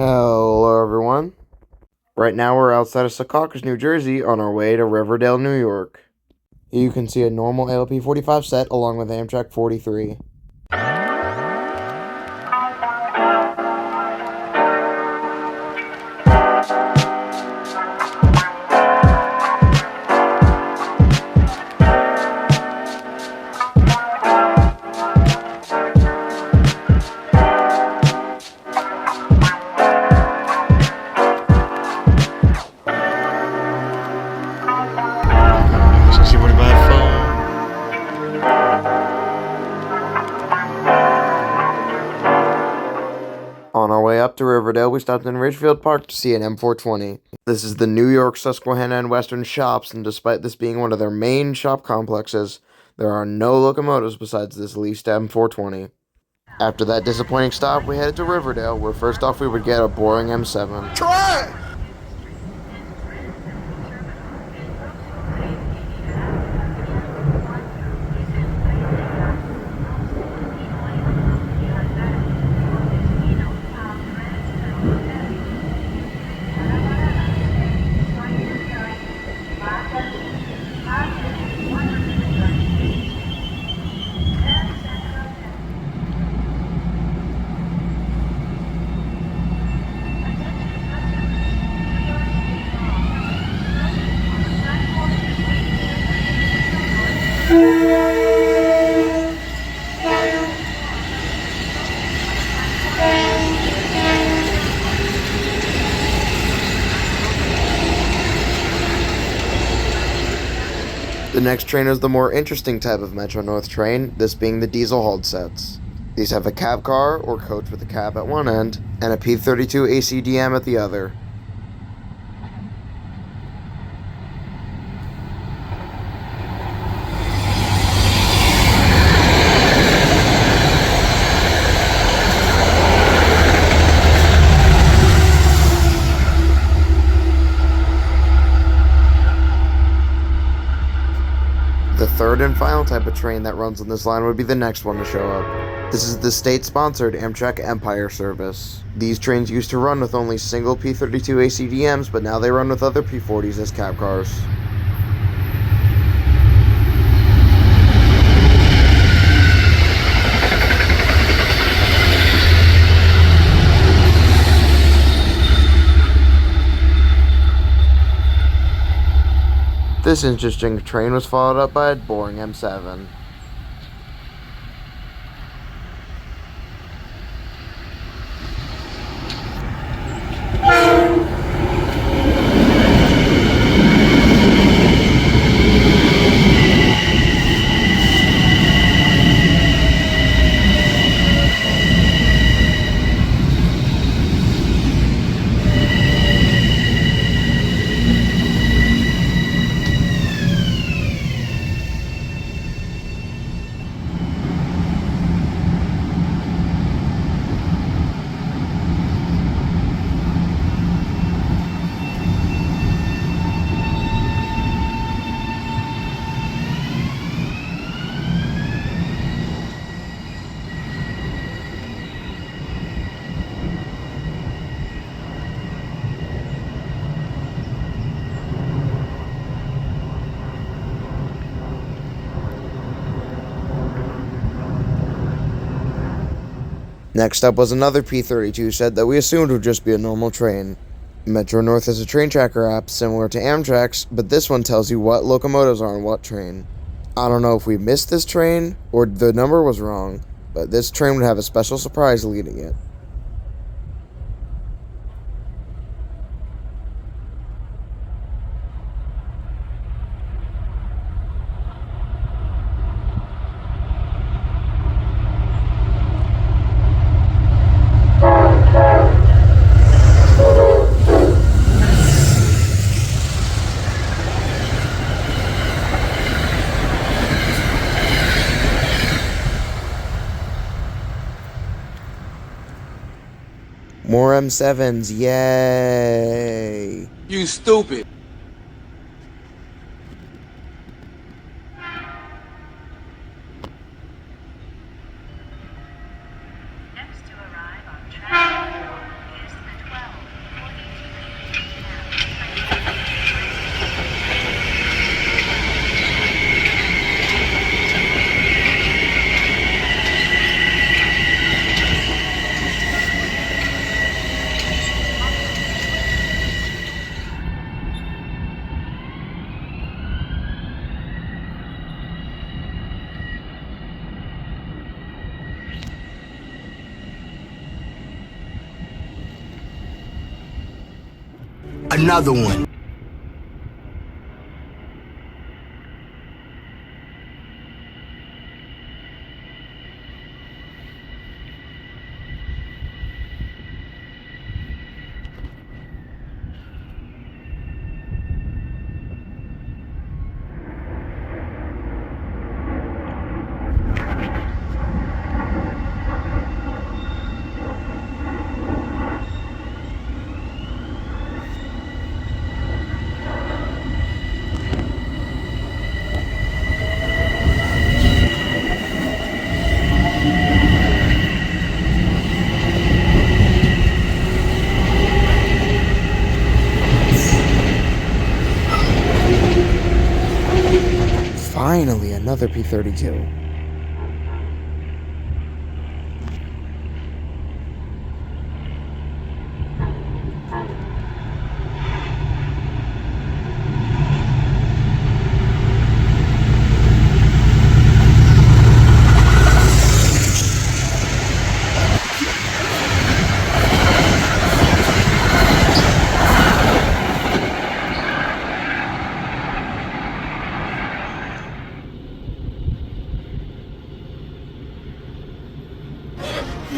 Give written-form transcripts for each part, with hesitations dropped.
Hello, everyone. Right now, we're outside of Secaucus, New Jersey, on our way to Riverdale, New York. Here you can see a normal ALP 45 set along with AMTRAK 43. On our way up to Riverdale, we stopped in Ridgefield Park to see an M420. This is the New York, Susquehanna, and Western shops, and despite this being one of their main shop complexes, there are no locomotives besides this leased M420. After that disappointing stop, we headed to Riverdale, where first off we would get a boring M7. Try! The next train is the more interesting type of Metro North train, this being the diesel hauled sets. These have a cab car, or coach with a cab at one end, and a P32 ACDM at the other. The third and final type of train that runs on this line would be the next one to show up. This is the state-sponsored AMTRAK Empire service. These trains used to run with only single P32 ACDMs, but now they run with other P40s as cab cars. This interesting train was followed up by a boring M7. Next up was another P32 set that we assumed would just be a normal train. Metro North has a train tracker app similar to AMTRAK's, but this one tells you what locomotives are on what train. I don't know if we missed this train or the number was wrong, but this train would have a special surprise leading it. More M7s, yay! You stupid. Next to arrive on track is the Another one. Finally, another P-32.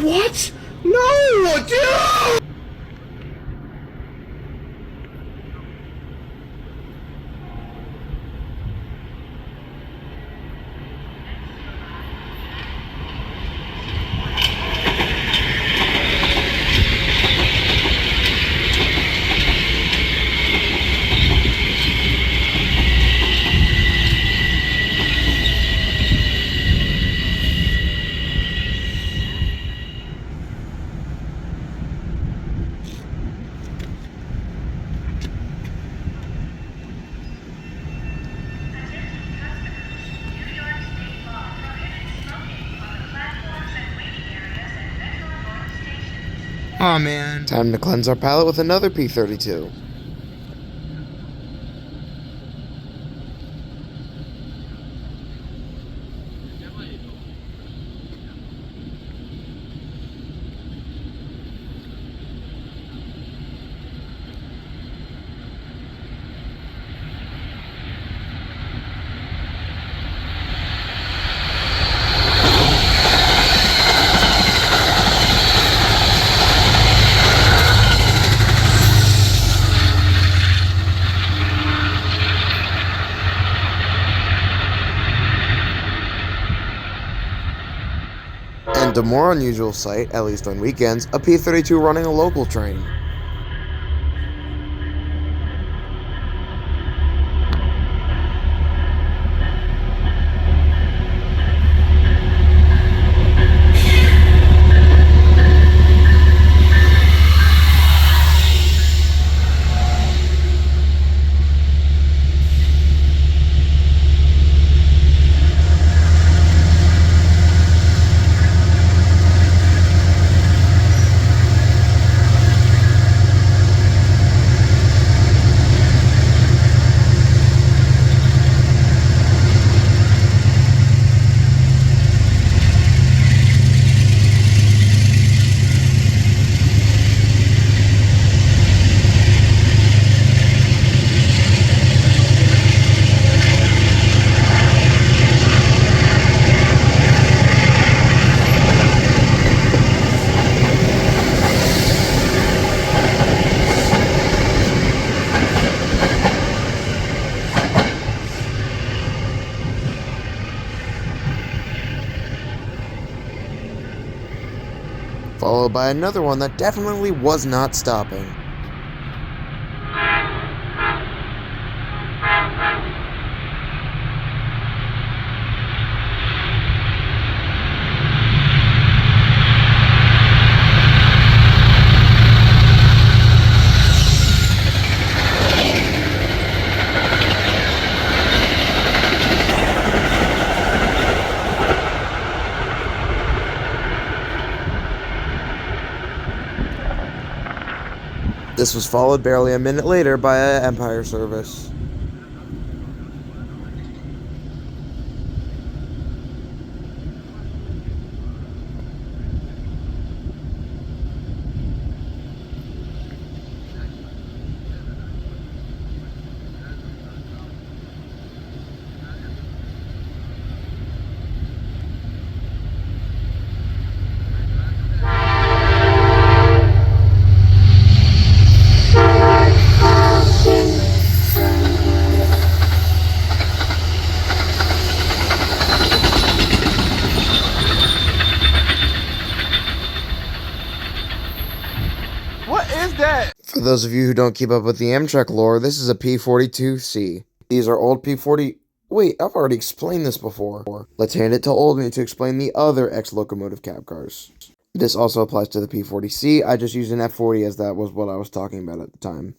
What? No, dude! Aw, man. Time to cleanse our palate with another P-32. And a more unusual sight, at least on weekends, a P-32 running a local train. Followed by another one that definitely was not stopping. This was followed barely a minute later by an Empire service. is that? For those of you who don't keep up with the AMTRAK lore, this is a P42C. These are old P40... Wait, I've already explained this before. Let's hand it to Oldney to explain the other X-locomotive cab cars. This also applies to the P40C, I just used an F40 as that was what I was talking about at the time.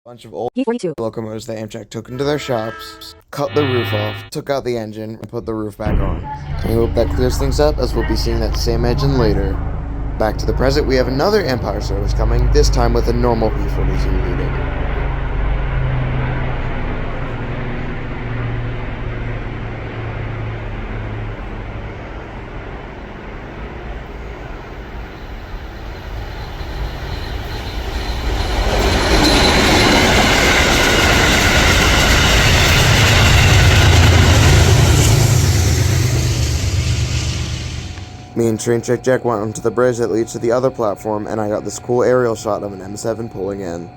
Bunch of old P42 locomotives that AMTRAK took into their shops, cut the roof off, took out the engine, and put the roof back on. I hope that clears things up, as we'll be seeing that same engine later. Back to the present, we have another Empire service coming, this time with a normal P42 leading. Me and Train Check Jack went onto the bridge that leads to the other platform, and I got this cool aerial shot of an M7 pulling in.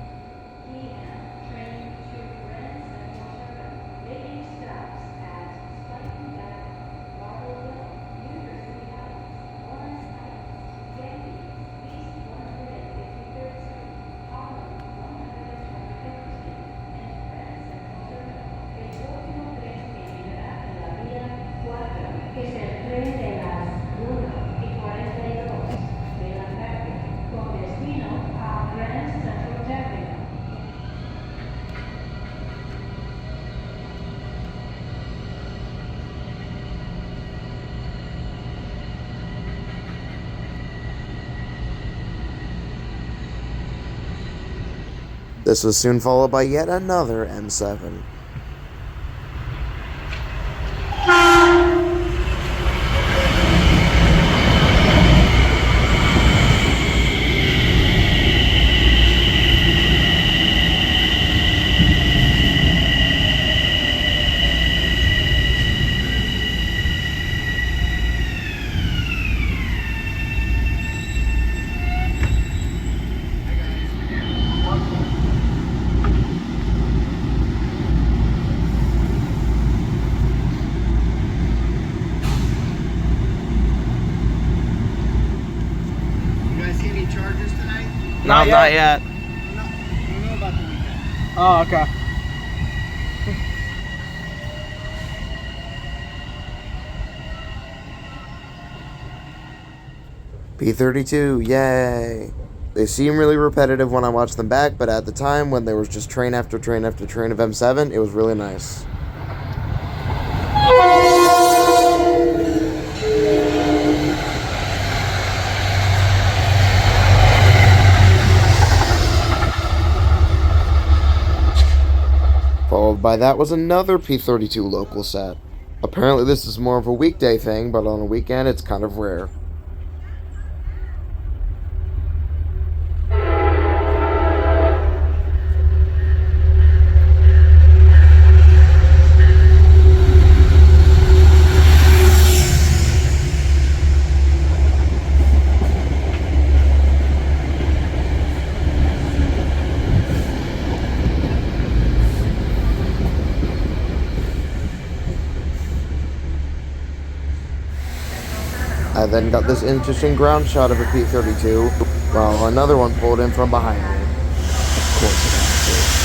This was soon followed by yet another M7. No, not yet. I don't know about the weekend. Oh, okay. P32, yay! They seem really repetitive when I watch them back, but at the time, when there was just train after train after train of M7, it was really nice. Followed by that was another P32 local set. Apparently this is more of a weekday thing, but on a weekend it's kind of rare. I then got this interesting ground shot of a P32, while another one pulled in from behind me. Of course it had to.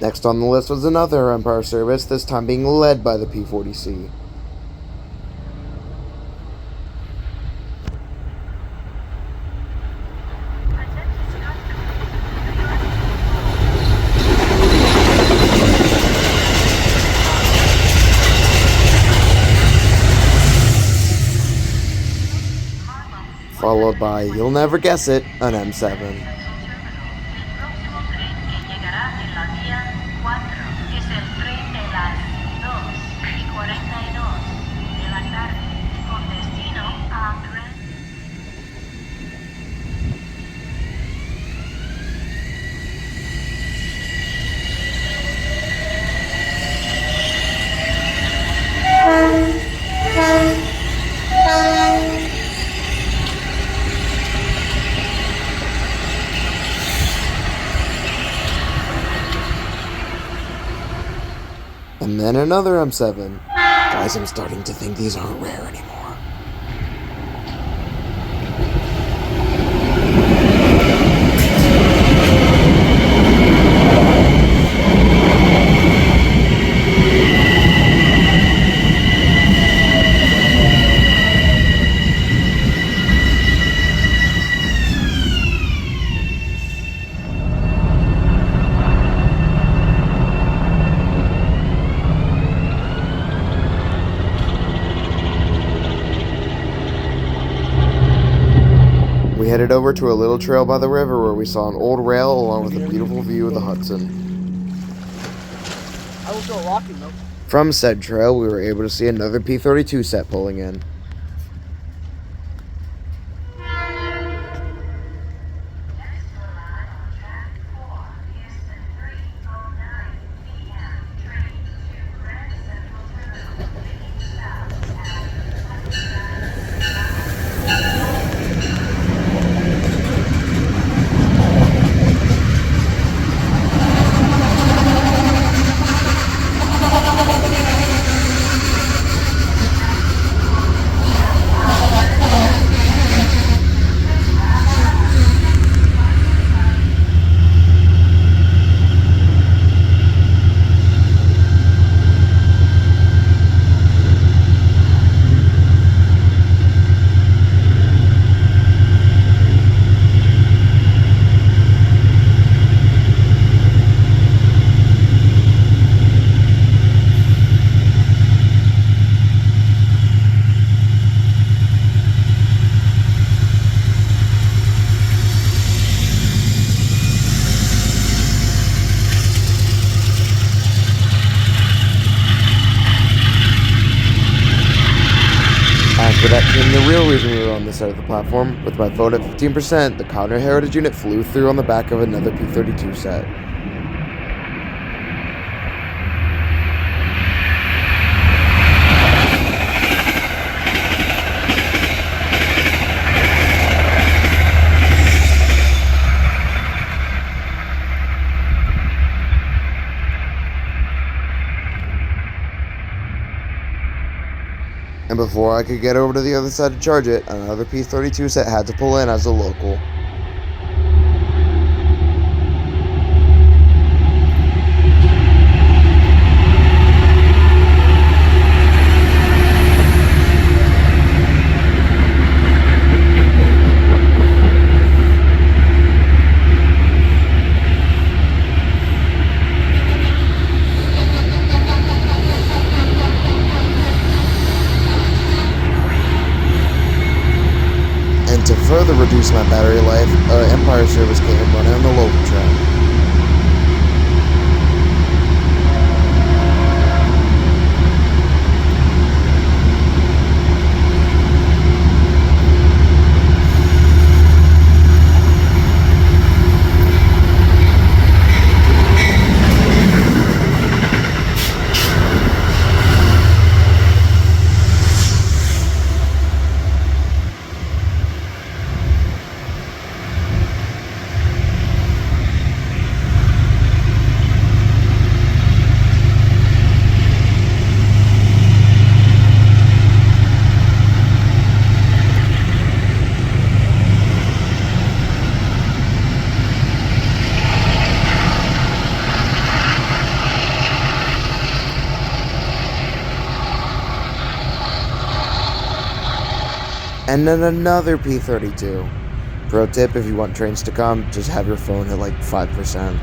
Next on the list was another Empire service, this time being led by the P-40C. Followed by, you'll never guess it, an M7. And then another M7. Guys, I'm starting to think these aren't rare anymore. We headed over to a little trail by the river where we saw an old rail along with a beautiful view of the Hudson. I will go walking though. From said trail, we were able to see another P-32 set pulling in. After that came the real reason we were on this side of the platform. With my phone at 15%, the Counter Heritage unit flew through on the back of another P-32 set. And before I could get over to the other side to charge it, another P-32 set had to pull in as a local. And to further reduce my battery life, Empire service came running on the local track. And then another P32. Pro tip, if you want trains to come, just have your phone at like 5%.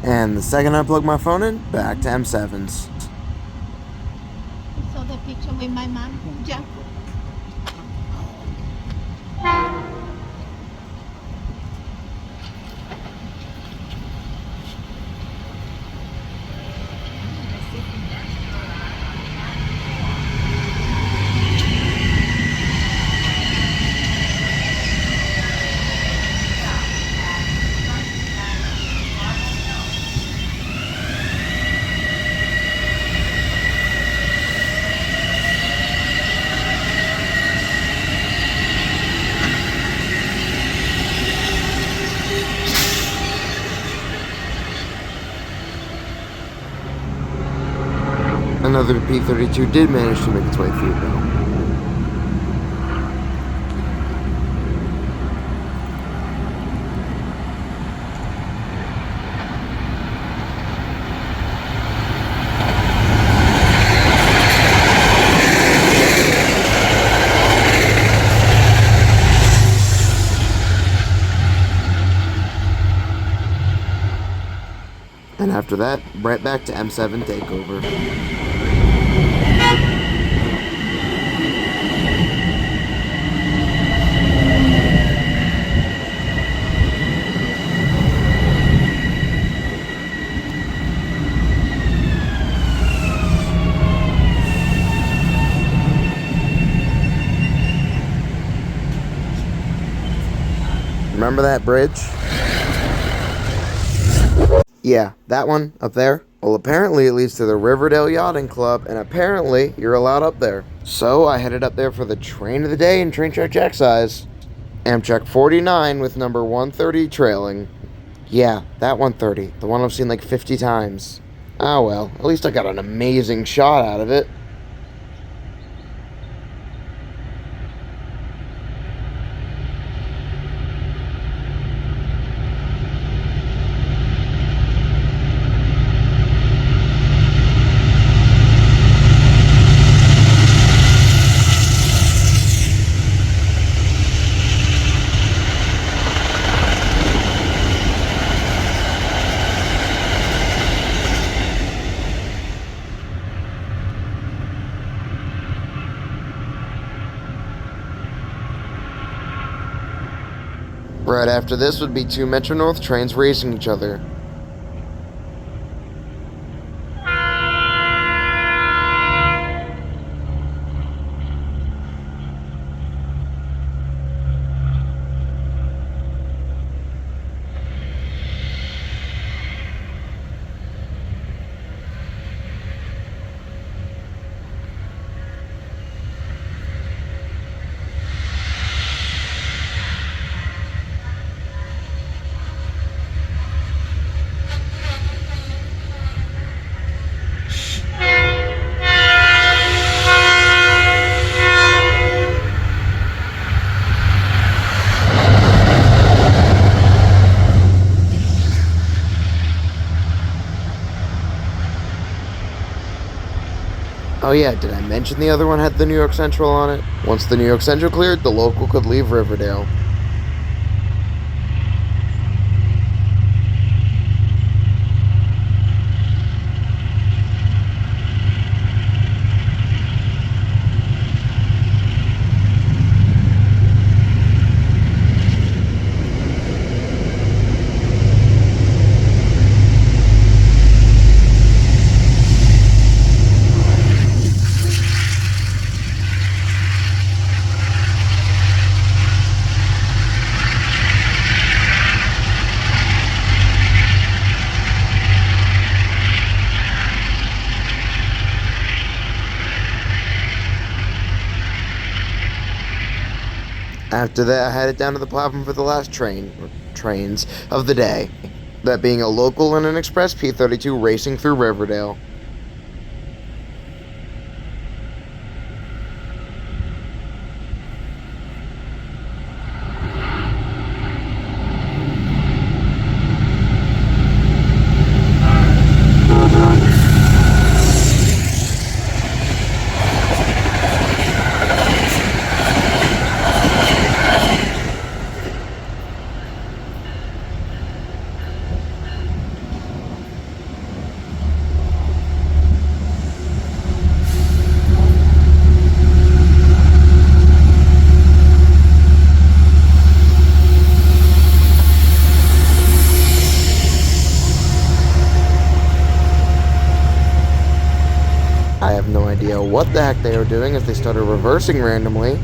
And the second I plug my phone in, back to M7s. Saw the picture with my mom. Yeah. Another P32 did manage to make its way through, though. And after that, right back to M7 takeover. Remember that bridge? Yeah, that one up there. Well, apparently it leads to the Riverdale Yachting Club, and apparently you're allowed up there. So I headed up there for the train of the day and train check size. AMTRAK 49 with number 130 trailing. Yeah, that 130, the one I've seen like 50 times. Ah well, at least I got an amazing shot out of it. Right after this would be two Metro North trains racing each other. Oh yeah, did I mention the other one had the New York Central on it? Once the New York Central cleared, the local could leave Riverdale. After that, I headed down to the platform for the last train, or trains of the day, that being a local and an express P32 racing through Riverdale. I have no idea what the heck they were doing as they started reversing randomly.